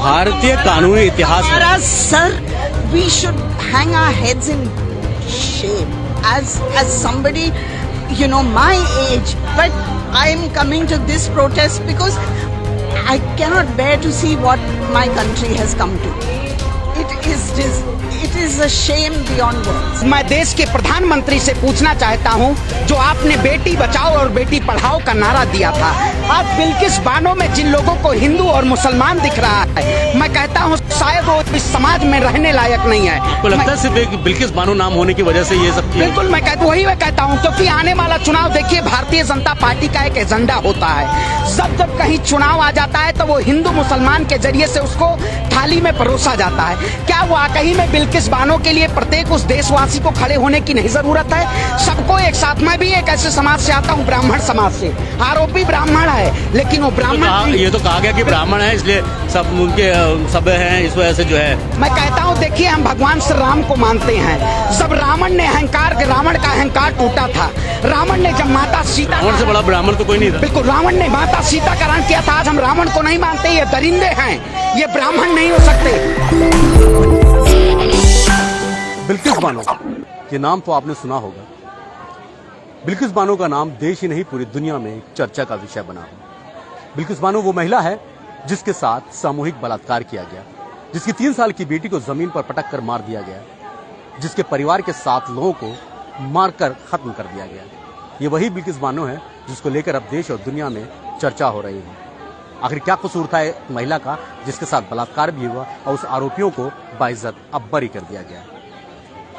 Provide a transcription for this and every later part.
भारतीय कानूनी इतिहास में sir, we should hang our heads in shame as somebody, you know, my age. But I am coming to this protest because I cannot bear to see what my country has come to. It is a shame beyond words. मैं देश के प्रधानमंत्री से पूछना चाहता हूं, जो आपने बेटी बचाओ और बेटी पढ़ाओ का नारा दिया था, आज बिल्किस बानो में जिन लोगों को हिंदू और मुसलमान दिख रहा है, मैं कहता हूं शायद वो इस समाज में रहने लायक नहीं है। आपको लगता है सिर्फ बिल्किस बानो नाम होने की वजह से ये सब? बिल्कुल, मैं कहता हूं, क्योंकि आने वाला चुनाव देखिए, भारतीय जनता पार्टी का एक एजेंडा होता है। जब कहीं चुनाव आ जाता है तो वो हिंदू मुसलमान के जरिए से उसको थाली में परोसा जाता है। क्या वाकई में बिल्किस बानो के लिए प्रत्येक उस देशवासी को खड़े होने की नहीं जरूरत है? सबको एक साथ, मैं भी एक ऐसे समाज से आता हूँ, ब्राह्मण समाज से, आरोपी ब्राह्मण है, लेकिन वो ब्राह्मण ये तो कहा गया कि ब्राह्मण है इसलिए सब उनके सब हैं, इस वजह से जो है। मैं कहता हूँ देखिए, हम भगवान श्री राम को मानते हैं। जब रावण का अहंकार टूटा था, रावण ने जब माता सीता, रावण से बड़ा ब्राह्मण तो कोई नहीं था। बिल्कुल, रावण ने माता सीता का रण किया था। आज हम रावण को नहीं मानते, ये दरिंदे हैं, ये ब्राह्मण नहीं हो सकते। बिल्किस बानो, ये नाम तो आपने सुना होगा। बिल्किस बानो का नाम देश ही नहीं पूरी दुनिया में चर्चा का विषय बना है। बिल्किस बानो वो महिला है जिसके साथ सामूहिक बलात्कार किया गया, जिसकी 3 साल की बेटी को जमीन पर पटक कर मार दिया गया, जिसके परिवार के 7 लोगों को मारकर खत्म कर दिया गया। ये वही बिल्किस बानो है जिसको लेकर अब देश और दुनिया में चर्चा हो रही है। आखिर क्या कसूर था एक महिला का जिसके साथ बलात्कार भी हुआ और उस आरोपियों को बाइज्जत अब बरी कर दिया गया।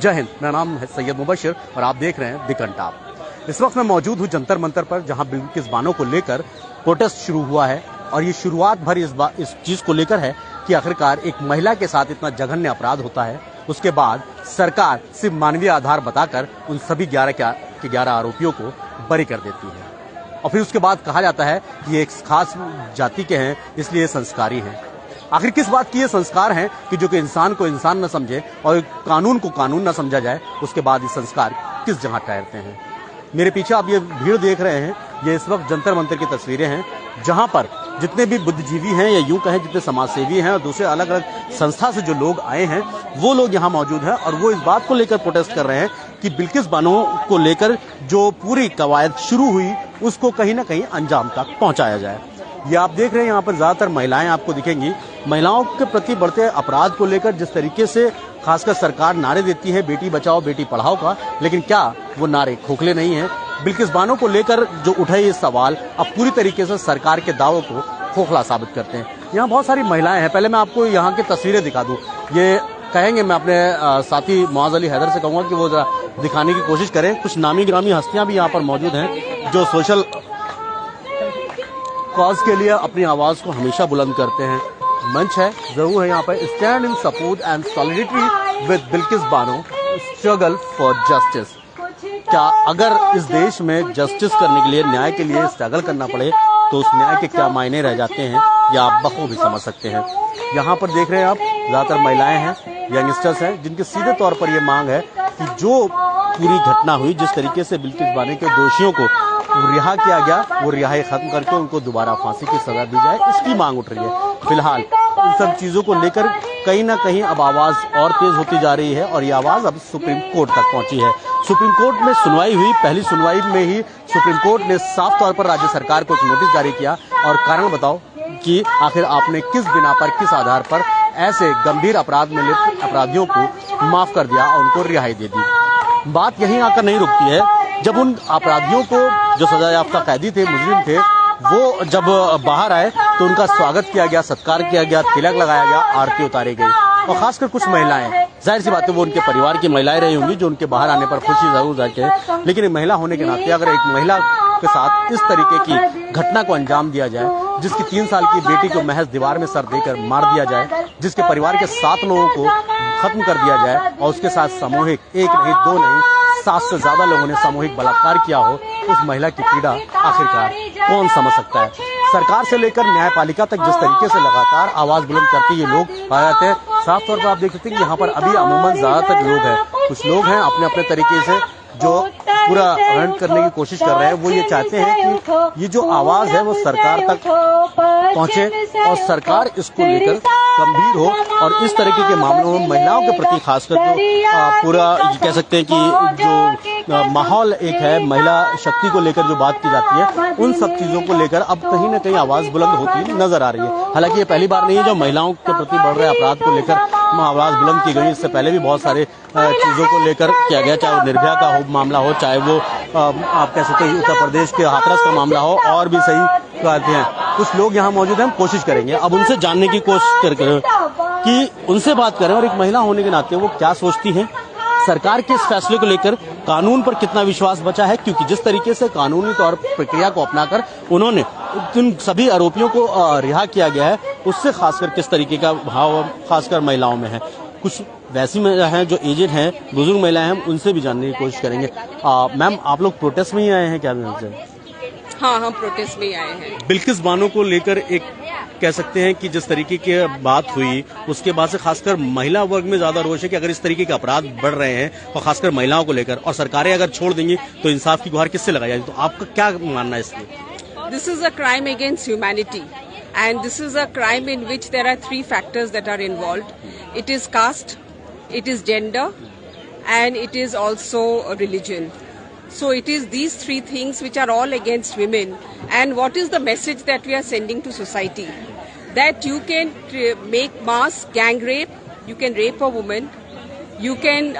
जय हिंद, मेरा नाम है सैयद मुबशिर और आप देख रहे हैं द कंटाप। इस वक्त मैं मौजूद हूं जंतर मंतर पर, जहां बिल्किस बानो को लेकर प्रोटेस्ट शुरू हुआ है और ये शुरुआत भर इस चीज को लेकर है कि आखिरकार एक महिला के साथ इतना जघन्य अपराध होता है, उसके बाद सरकार सिर्फ मानवीय आधार बताकर उन सभी 11 आरोपियों को बरी कर देती है और फिर उसके बाद कहा जाता है कि ये एक खास जाति के हैं इसलिए ये संस्कारी हैं। आखिर किस बात की ये संस्कार हैं कि जो कि इंसान को इंसान न समझे और कानून को कानून न समझा जाए, उसके बाद ये संस्कार किस जगह ठहरते हैं? मेरे पीछे आप ये भीड़ देख रहे हैं, ये इस वक्त जंतर मंतर की तस्वीरें हैं, जहां पर जितने भी बुद्धिजीवी हैं या यूं कहें जितने समाजसेवी हैं और दूसरे अलग अलग संस्था से जो लोग आए हैं, वो लोग यहाँ मौजूद हैं और वो इस बात को लेकर प्रोटेस्ट कर रहे हैं कि बिल्किस बानो को लेकर जो पूरी कवायद शुरू हुई उसको कहीं ना कहीं अंजाम तक पहुंचाया जाए। ये आप देख रहे हैं यहाँ पर ज्यादातर महिलाएं आपको दिखेंगी। महिलाओं के प्रति बढ़ते अपराध को लेकर जिस तरीके से खासकर सरकार नारे देती है बेटी बचाओ बेटी पढ़ाओ का, लेकिन क्या वो नारे खोखले नहीं हैं? बिल्किस बानो को लेकर जो उठे ये सवाल अब पूरी तरीके से सरकार के दावों को खोखला साबित करते हैं। यहाँ बहुत सारी महिलाएं हैं, पहले मैं आपको यहाँ की तस्वीरें दिखा दूं। ये कहेंगे, मैं अपने साथी मुआज अली हैदर से कहूंगा कि वो जरा दिखाने की कोशिश करें। कुछ नामी ग्रामी हस्तियां भी यहाँ पर मौजूद हैं जो सोशल कॉज के लिए अपनी आवाज को हमेशा बुलंद करते हैं। मंच है, जरूर है यहाँ पर, stand in support and solidity with Bilkis Bano, struggle for justice. क्या अगर इस देश में जस्टिस करने के लिए, न्याय के लिए स्ट्रगल करना पड़े तो उस न्याय के क्या मायने रह जाते हैं, या आप बखूबी समझ सकते हैं। यहाँ पर देख रहे हैं आप, ज्यादातर महिलाएं हैं, यंगस्टर्स हैं, जिनके सीधे तौर पर यह मांग है कि जो पूरी घटना हुई, जिस तरीके से बिल्किस बानो के दोषियों को रिहा किया गया, वो रिहाई खत्म करके उनको दोबारा फांसी की सजा दी जाए, इसकी मांग उठ रही है। फिलहाल इन सब चीजों को लेकर कहीं ना कहीं अब आवाज और तेज होती जा रही है और ये आवाज अब सुप्रीम कोर्ट तक पहुंची है। सुप्रीम कोर्ट में सुनवाई हुई, पहली सुनवाई में ही सुप्रीम कोर्ट ने साफ तौर पर राज्य सरकार को एक नोटिस जारी किया और कारण बताओ कि आखिर आपने किस बिना पर, किस आधार पर ऐसे गंभीर अपराध में लिप्त अपराधियों को माफ कर दिया और उनको रिहाई दे दी। बात यहीं आकर नहीं रुकती है। जब उन अपराधियों को, जो सजायाफ्ता कैदी थे, मुजरिम थे, वो जब बाहर आए तो उनका स्वागत किया गया, सत्कार किया गया, तिलक लगाया गया, आरती उतारी गई और खासकर कुछ महिलाएं, जाहिर सी बात है वो उनके परिवार की महिलाएं रही होंगी जो उनके बाहर आने पर खुशी जरूर जाके, लेकिन महिला होने के नाते अगर एक महिला के साथ इस तरीके की घटना को अंजाम दिया जाए, जिसकी 3 साल की बेटी को महज दीवार में सर देकर मार दिया जाए, जिसके परिवार के 7 लोगों को खत्म कर दिया जाए और उसके साथ सामूहिक, एक नहीं 2 नहीं 7 से ज्यादा लोगों ने सामूहिक बलात्कार किया हो, उस महिला की पीड़ा आखिरकार कौन समझ सकता है? सरकार से लेकर न्यायपालिका तक जिस तरीके से लगातार आवाज बुलंद करते ये लोग आ जाते हैं, साफ तौर पर आप देख सकते हैं कि यहाँ पर अभी अमूमन ज्यादातर लोग हैं, कुछ लोग हैं अपने अपने तरीके से जो पूरा रन करने की कोशिश कर रहे हैं। वो ये चाहते हैं कि ये जो आवाज है वो सरकार तक पहुंचे और सरकार इसको लेकर गंभीर हो और इस तरीके के मामलों में महिलाओं के प्रति खासकर जो पूरा कह सकते हैं कि जो माहौल एक है महिला शक्ति को लेकर जो बात की जाती है उन सब चीजों को लेकर अब कहीं ना कहीं आवाज बुलंद होती नजर आ रही है। हालांकि ये पहली बार नहीं है जो महिलाओं के प्रति बढ़ रहे अपराध को लेकर आवाज बुलंद की गई। इससे पहले भी बहुत सारे चीजों को लेकर किया गया, चाहे वो निर्भया का हो मामला हो, चाहे वो आप कह सकते हैं उत्तर प्रदेश के हाथरस का मामला हो, और भी सही कहते हैं। कुछ लोग यहाँ मौजूद हैं, हम कोशिश करेंगे अब उनसे जानने की कोशिश करें कि उनसे बात करें और एक महिला होने के नाते वो क्या सोचती हैं सरकार के इस फैसले को लेकर, कानून पर कितना विश्वास बचा है, क्योंकि जिस तरीके से कानूनी तौर प्रक्रिया को अपनाकर उन्होंने उन सभी आरोपियों को रिहा किया गया है उससे खासकर किस तरीके का भाव खासकर महिलाओं में है। कुछ वैसी महिला हैं जो एजेड हैं, बुजुर्ग महिलाएं हैं, उनसे भी जानने की कोशिश करेंगे। मैम आप लोग प्रोटेस्ट में ही आए हैं क्या? हाँ, हम प्रोटेस्ट में आए हैं। बिल्किस बानो को लेकर एक कह सकते हैं कि जिस तरीके की बात हुई उसके बाद से खासकर महिला वर्ग में ज्यादा रोष है कि अगर इस तरीके के अपराध बढ़ रहे हैं और खासकर महिलाओं को लेकर और सरकारें अगर छोड़ देंगी तो इंसाफ की गुहार किससे लगाई जाएगी, तो आपका क्या मानना है इसलिए? This is a crime against humanity and this is a crime in which there are 3 factors that are involved. It is caste, it is gender and it is also religion. So it is these 3 things which are all against women. And what is the message that we are sending to society? That you can make mass gang rape, you can rape a woman, you can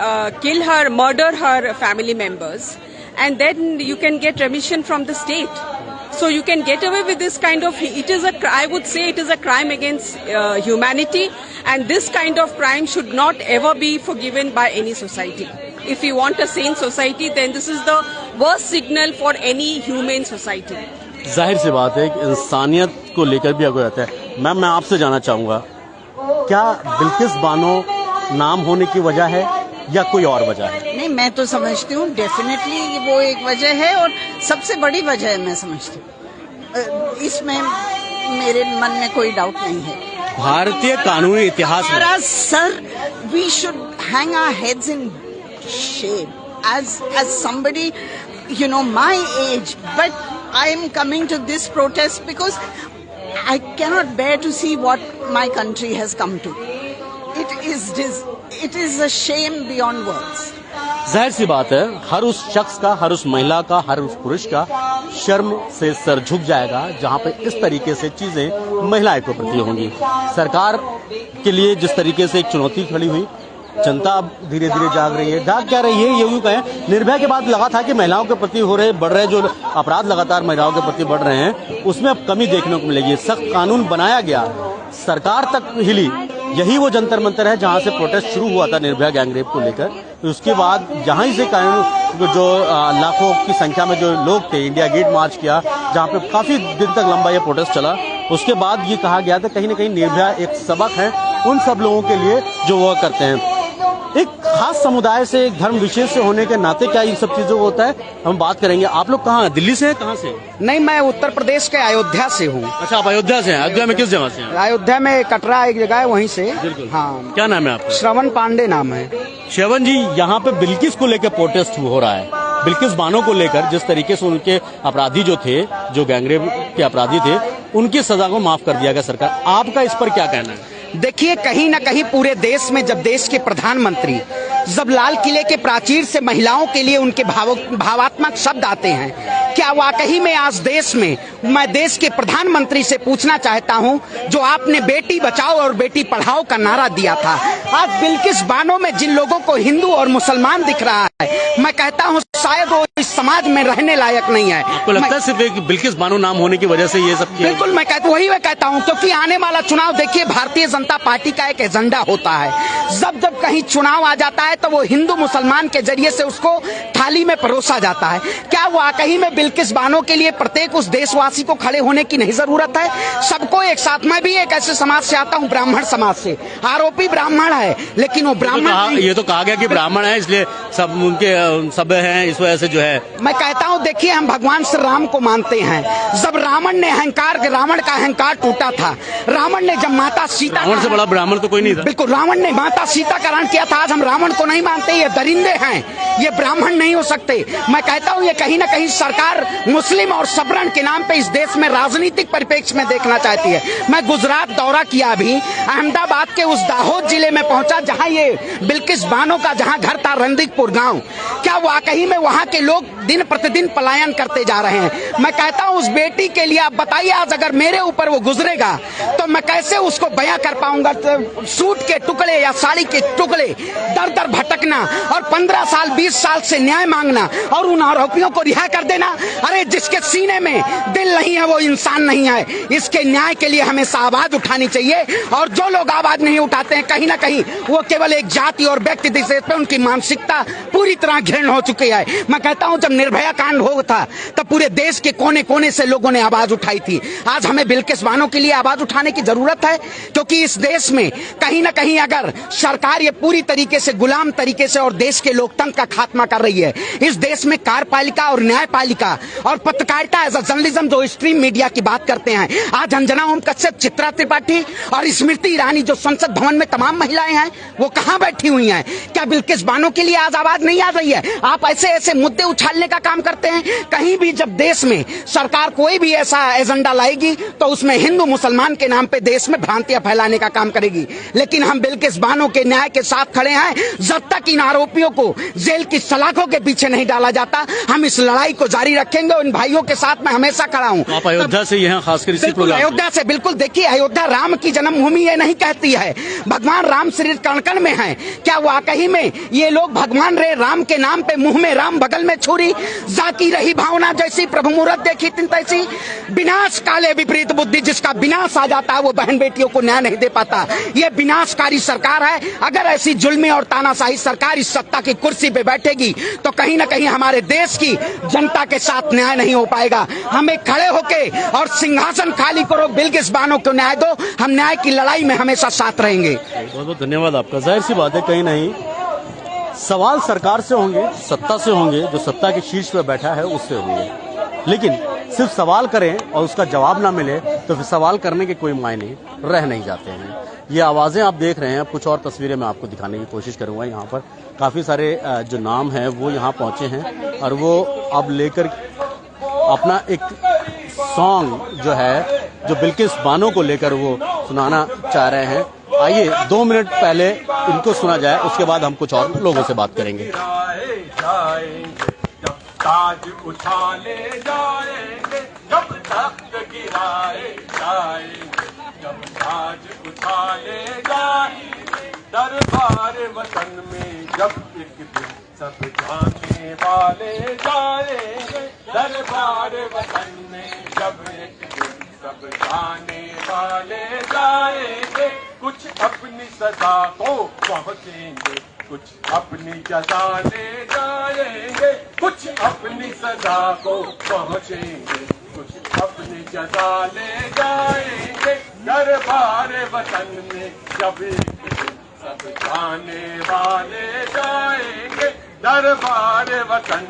kill her, murder her family members, and then you can get remission from the state. So you can get away with this kind of, I would say it is a crime against humanity, and this kind of crime should not ever be forgiven by any society. If you want a sane society, then this is the worst signal for any humane society. जाहिर सी बात है कि इंसानियत को लेकर भी अगर रहता है। मैम मैं आपसे जानना चाहूंगा, क्या बिल्किस बानो नाम होने की वजह है या कोई और वजह है? नहीं, मैं तो समझती हूँ डेफिनेटली वो एक वजह है और सबसे बड़ी वजह है, मैं समझती हूँ। इसमें मेरे मन में कोई डाउट नहीं है। भारतीय कानूनी इतिहास में sir, we should hang our heads in shame as somebody, you know, my age, but I am coming to this protest because I cannot bear to see what my country has come to. It is a shame beyond words. जाहिर सी बात है, हर उस शख्स का, हर उस महिला का, हर उस पुरुष का शर्म से सर झुक जाएगा जहां पे इस तरीके से चीजें महिलाएं को प्रति होंगी। सरकार के लिए जिस तरीके से एक चुनौती खड़ी हुई, जनता अब धीरे धीरे जाग रही है। जाग क्या रही है ये यूं कहें, निर्भया के बाद लगा था कि महिलाओं के प्रति बढ़ रहे जो अपराध लगातार महिलाओं के प्रति बढ़ रहे हैं उसमें अब कमी देखने को मिलेगी। सख्त कानून बनाया गया, सरकार तक हिली। यही वो जंतर मंतर है जहां से प्रोटेस्ट शुरू हुआ था निर्भया गैंगरेप को लेकर। उसके बाद जहां से कानून जो लाखों की संख्या में जो लोग थे, इंडिया गेट मार्च किया जहां पे काफी दिन तक लंबा ये प्रोटेस्ट चला। उसके बाद ये कहा गया था कहीं ना कहीं निर्भया एक सबक है उन सब लोगों के लिए जो वो करते हैं। एक खास समुदाय से, एक धर्म विशेष से होने के नाते क्या इन सब चीजों को होता है, हम बात करेंगे। आप लोग कहाँ हैं? दिल्ली से हैं? कहाँ से? नहीं, मैं उत्तर प्रदेश के अयोध्या से हूँ। अच्छा, आप अयोध्या से हैं? अयोध्या में किस जगह से हैं? अयोध्या में कटरा एक जगह है, वहीं से। बिल्कुल। हाँ। क्या नाम है आपका? श्रवण पांडे नाम है। श्रवण जी, यहाँ पे बिल्किस को लेकर प्रोटेस्ट हो रहा है। बिल्किस बानो को लेकर जिस तरीके से उनके अपराधी जो थे, जो गैंगरेप के अपराधी थे, उनकी सजा को माफ कर दिया गया सरकार। आपका इस पर क्या कहना है? देखिए, कहीं न कहीं पूरे देश में जब देश के प्रधानमंत्री जब लाल किले के प्राचीर से महिलाओं के लिए उनके भावात्मक शब्द आते हैं, क्या वाकई में आज देश में, मैं देश के प्रधानमंत्री से पूछना चाहता हूं, जो आपने बेटी बचाओ और बेटी पढ़ाओ का नारा दिया था, आज बिल्किस बानो में जिन लोगों को हिंदू और मुसलमान दिख रहा है, मैं कहता हूं शायद वो इस समाज में रहने लायक नहीं है। आपको लगता है सिर्फ एक बिल्किस बानो नाम होने की वजह से ये सब? बिल्कुल, मैं कहता हूं क्योंकि आने वाला चुनाव देखिए, भारतीय जनता पार्टी का एक एजेंडा होता है। जब कहीं चुनाव आ जाता है तो वो हिंदू मुसलमान के जरिए से उसको थाली में परोसा जाता है। क्या वाकई में बिल्किस बानो के लिए प्रत्येक उस देशवासी किसी को खड़े होने की नहीं जरूरत है, सबको एक साथ। मैं भी एक ऐसे समाज से आता हूँ, ब्राह्मण समाज से। आरोपी ब्राह्मण है, लेकिन वो ब्राह्मण ये तो कहा गया कि ब्राह्मण है इसलिए सब उनके सब हैं, इस वजह से जो है। मैं कहता हूँ देखिए, हम भगवान श्री राम को मानते हैं। जब रावण का अहंकार टूटा था, रावण ने जब माता सीता, रावण से बड़ा ब्राह्मण तो कोई नहीं था। बिल्कुल, रावण ने माता सीता का हरण किया था। आज हम रावण को नहीं मानते, ये दरिंदे हैं, ये ब्राह्मण नहीं हो सकते। मैं कहता हूँ ये कहीं ना कहीं सरकार मुस्लिम और सवर्ण के नाम पे इस देश में राजनीतिक परिप्रेक्ष्य में देखना चाहती है। मैं गुजरात दौरा किया, अभी अहमदाबाद के उस दाहोद जिले में पहुंचा जहां ये बिल्किस बानो का जहां घर था, रंदीकपुर गांव। क्या वाकई में वहां के लोग दिन प्रतिदिन पलायन करते जा रहे हैं? मैं कहता हूं उस बेटी के लिए आप बताइए, आज अगर मेरे ऊपर वो गुजरेगा तो मैं कैसे उसको बयां कर पाऊंगा? सूट के टुकड़े या साड़ी के टुकड़े दर दर भटकना और 15 साल 20 साल से न्याय मांगना और उन आरोपियों को रिहा कर देना। अरे जिसके सीने में दिल नहीं है वो इंसान नहीं है। इसके न्याय के लिए हमेशा आवाज उठानी चाहिए, और जो लोग आवाज नहीं उठाते हैं कहीं ना कहीं वो केवल एक जाति और व्यक्ति विशेष पे उनकी मानसिकता पूरी तरह घृण हो चुकी है। मैं कहता हूं जब निर्भया कांड हुआ था तब पूरे देश के कोने कोने से लोगों ने आवाज उठाई थी। आज हमें बिल्किस बानो के लिए आवाज उठाने की जरूरत है, क्योंकि इस देश में कहीं ना कहीं अगर सरकार ये पूरी तरीके से गुलाम तरीके से और देश के लोकतंत्र का खात्मा कर रही है, इस देश में कार्यपालिका और न्यायपालिका और पत्रकारिता एज अ जर्नलिज्म जो स्ट्रीम मीडिया की बात करते हैं, आज अंजना ओम कश्यप, चित्रा त्रिपाठी और स्मृति ईरानी जो संसद भवन में तमाम महिलाएं हैं, वो कहां बैठी हुई हैं? क्या बिल्किस बानो के लिए आज आवाज नहीं आ रही है? आप ऐसे ऐसे मुद्दे उछालने का काम करते हैं। कहीं भी जब देश में सरकार कोई भी ऐसा एजेंडा लाएगी तो उसमें हिंदू मुसलमान के नाम पे देश में भ्रांतियां फैलाने का काम करेगी। लेकिन हम बिल्किस बानो के न्याय के साथ खड़े हैं। जब तक इन आरोपियों को जेल की सलाखों के पीछे नहीं डाला जाता, हम इस लड़ाई को जारी रखेंगे और इन भाइयों के साथ मैं हमेशा खड़ा हूं। आप अयोध्या से यहाँ खासकर इसी प्रोग्राम, अयोध्या से बिल्कुल, देखिए अयोध्या राम की जन्मभूमि ये नहीं कहती है, भगवान राम शरीर कण कण में है। क्या वाकई में ये लोग भगवान रे राम के नाम पे मुंह में राम बगल में छुरी, जाकी रही भावना जैसी प्रभु मूरत देखी तिन तैसी, विनाश काले विपरीत बुद्धि, जिसका विनाश आ जाता है वो बहन बेटियों को न्याय नहीं दे पाता। ये विनाशकारी सरकार है। अगर ऐसी जुल्मी और तानाशाही सरकार इस सत्ता की कुर्सी पे बैठेगी तो कहीं ना कहीं हमारे देश की जनता के साथ न्याय नहीं हो पाएगा। हमें खड़े होके और सिंहासन खाली करो, बिल्किस बानो को न्याय दो। हम न्याय की लड़ाई में हमेशा साथ रहेंगे। बहुत बहुत धन्यवाद आपका। जाहिर सी बात है, कहीं नहीं सवाल सरकार से होंगे, सत्ता से होंगे, जो सत्ता के शीर्ष पर बैठा है उससे होंगे। लेकिन सिर्फ सवाल करें और उसका जवाब ना मिले तो फिर सवाल करने के कोई मायने रह नहीं जाते हैं। ये आवाजें आप देख रहे हैं। अब कुछ और तस्वीरें मैं आपको दिखाने की कोशिश करूंगा। यहाँ पर काफी सारे जो नाम हैं वो यहाँ पहुंचे हैं और वो अब लेकर अपना एक सॉन्ग जो है, जो बिल्किस बानो को लेकर वो सुनाना चाह रहे हैं। आइए 2 मिनट पहले इनको सुना जाए, उसके बाद हम कुछ और लोगों से बात करेंगे। ताज उछाले जाएंगे, जब तख्त गिराए जाएंगे, जब ताज उछाले जाएंगे, दरबार वतन में जब एक दिन सब जाने वाले जाएंगे, दरबार वतन में जब एक दिन सब जाने वाले जाएंगे, कुछ अपनी सजा को पहुंचेंगे, कुछ अपनी जजा ले जाएंगे, कुछ अपनी सजा को पहुंचेंगे, कुछ अपनी जजा ले जाएंगे, दरबार वतन में जब एक दिन सब जाने वाले जाएंगे, दरबार वतन।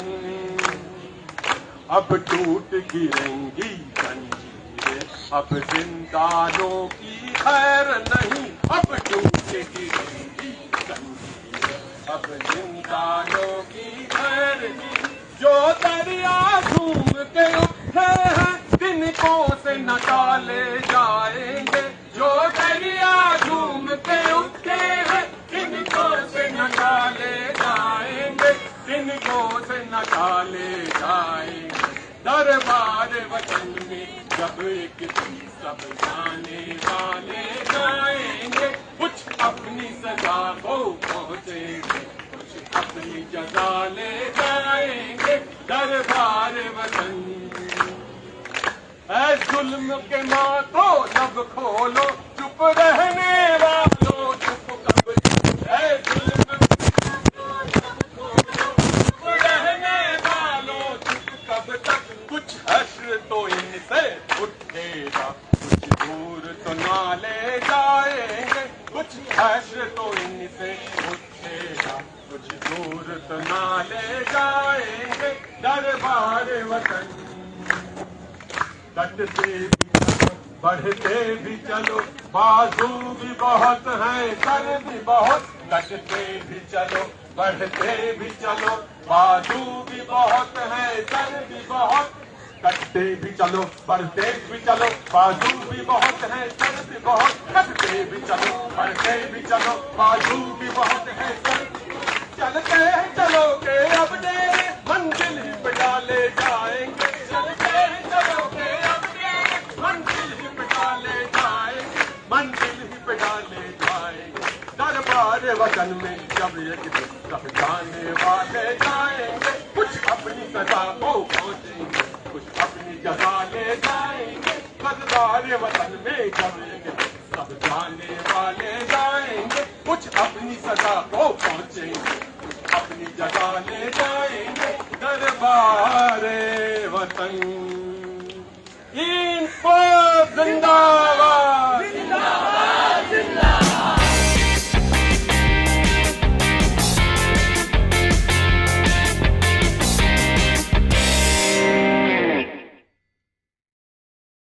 अब टूट गिरेंगी जंजीरें, अब जिंदानों की खैर नहीं, अब टूट गिरेंगी जंजीरें, अब जिंदानों की खैर नहीं। जो दरिया झूम के उठे हैं तिनको से न टाले जाएंगे, जो दरिया झूम के उठे हैं तिनको से न टाले जाएंगे, तिनको से न टाले जाएंगे, दरबार वतन में जब एक दिन सब जाने वाले जाएंगे, कुछ अपनी सजा को पहुंचेंगे, कुछ अपनी जजा ले जाएंगे, दरबार वतन। ऐ जुल्म के माथों लब खोलो, चुप रहने वालों चुप कब, ऐ जुल्म चुप रहने वालों चुप कब तक, कुछ हश्र तो इनसे कुछ ऐश तो इनसे उठेगा, कुछ दूर तो ना ले जाएंगे दरबार वतन। कटते भी चलो, बढ़ते भी चलो, बाजू भी बहुत हैं, सर भी बहुत। कटते भी चलो, बढ़ते भी चलो, बाजू भी बहुत हैं, सर भी बहुत। कटते भी चलो, बढ़ते भी चलो, बाजू भी बहुत हैं, सर भी बहुत। कटते भी चलो, बढ़ते भी चलो, बाजू भी बहुत हैं, सर। चलते चलोगे अपने मंजिल पे डाले जाएंगे, चलते चलोगे अपने मंजिल पे डाले जाएंगे, मंजिल पे डाले जाएंगे। दरबार वतन में जब एक दिन सब जाने वाले जाएंगे, कुछ अपनी सजा को पहुंचेंगे, कुछ अपनी जगह ले जाएंगे। दरबार वतन में जब एक दिन सब जाने वाले जाएंगे, कुछ अपनी सजा को पहुंचेंगे, अपनी जगह ले जाएंगे। दरबार वतन इन